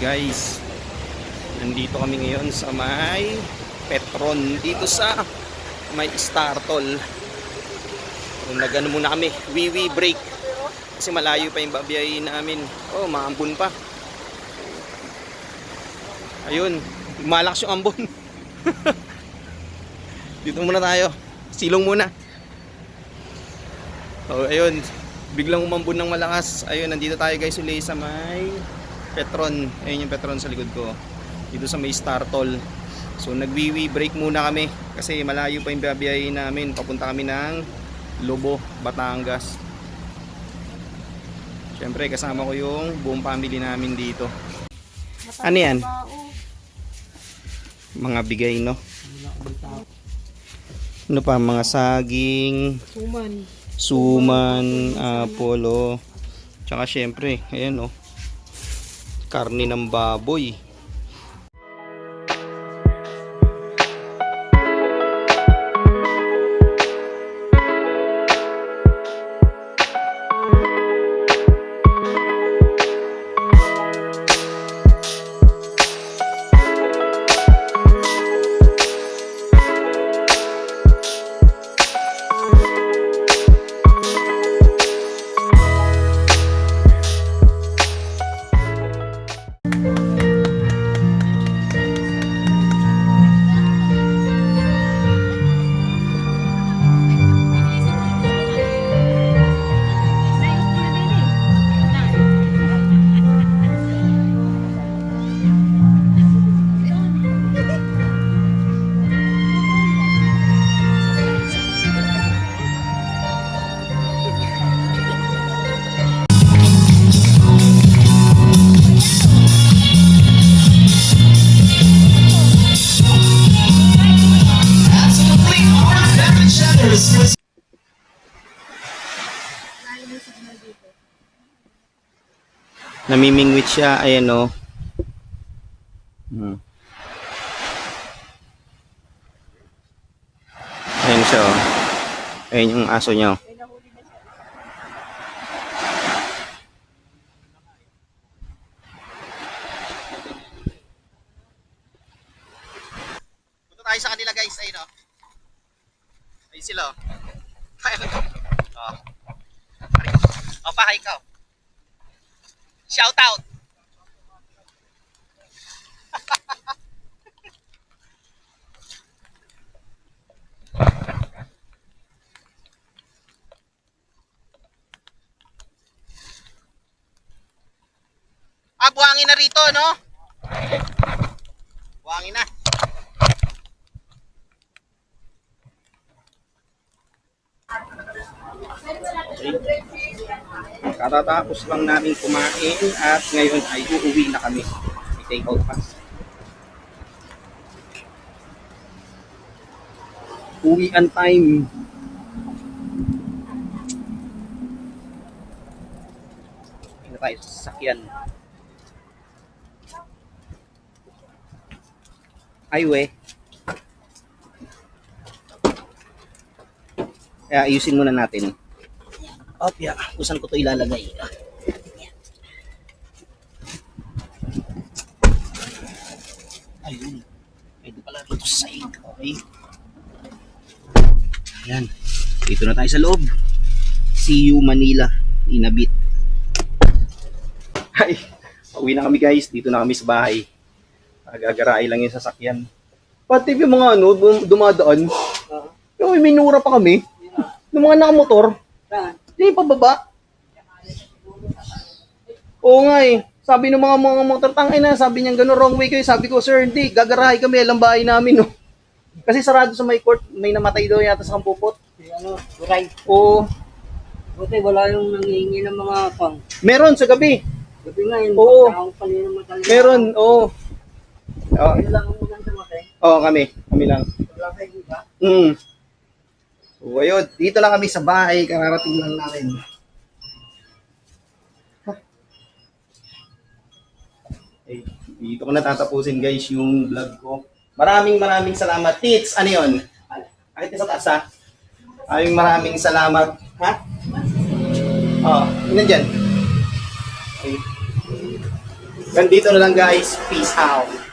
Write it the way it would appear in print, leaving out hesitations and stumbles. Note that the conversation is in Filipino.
guys, nandito kami ngayon sa may Petron, dito sa may Startol. Nagano muna kami, wiwi break kasi malayo pa yung babiyahin namin. Oh, maambon pa. Ayun, malakas yung ambon. Dito muna tayo, silong muna. Oh, ayun, biglang umambon ng malakas. Ayun, nandito tayo guys ulit sa may Petron. Ayun yung Petron sa likod ko, dito sa may Startol. So nagwiwi break muna kami kasi malayo pa yung babiyahin namin. Papunta kami ng Lobo, Batangas. Siyempre kasama ko yung buong family namin dito. Ano yan? Mga bigay, no? Ano pa? Mga saging, suman, apolo. Tsaka siyempre, ayan, oh, karne ng baboy. Namimingwit siya, ayan, oh. Ayan siya, oh. Ayan yung aso niya, oh. Punta tayo sa kanila guys, ayun, oh. Ayun sila, oh. Oh. Oh, pahay ka, oh. Shout out. Buhangin na rito, no? Buhangin na. Okay. Katatapos lang namin kumain at ngayon ay uuwi na kami. May take out pa. Uwian time. Tingnan tayo sa sasakyan. Highway. Kaya ayusin muna natin. Opya, kusan ko to ilalagay. Ayun. Pwede pala dito sa side. Okay. Ayan. Dito na tayo sa loob. See you Manila. In a bit. Ay, pauwi na kami guys. Dito na kami sa bahay. Gagaray lang yung sasakyan. Pati yung mga ano, dumadaan. Yung minura pa kami. Yung mga nakamotor. Hindi pababa. Oo nga eh. Sabi ng mga motor, tangay na, sabi niya gano'n, wrong way kayo. Sabi ko, sir, hindi, gagarahay kami, alam bahay namin, no. Kasi sarado sa may court, may namatay daw yata sa Kampupot. Ano, Buray. Oo. Buti wala yung nangihingi ng mga pang. Meron sa gabi. Gabi nga yun, Oo. kanina matalim. Meron, oo. Oo, Ayun lang ang unang tumatay. oo, kami lang. Wala kayo iba. So, ayun, dito lang kami sa bahay, kararating lang namin. Okay, dito ko na tatapusin guys yung vlog ko. Maraming salamat. Tits, ano yun? Kahit sa taas, ha? Maraming salamat. Ha? Oh, yun dyan. Okay. Ganito na lang guys. Peace out.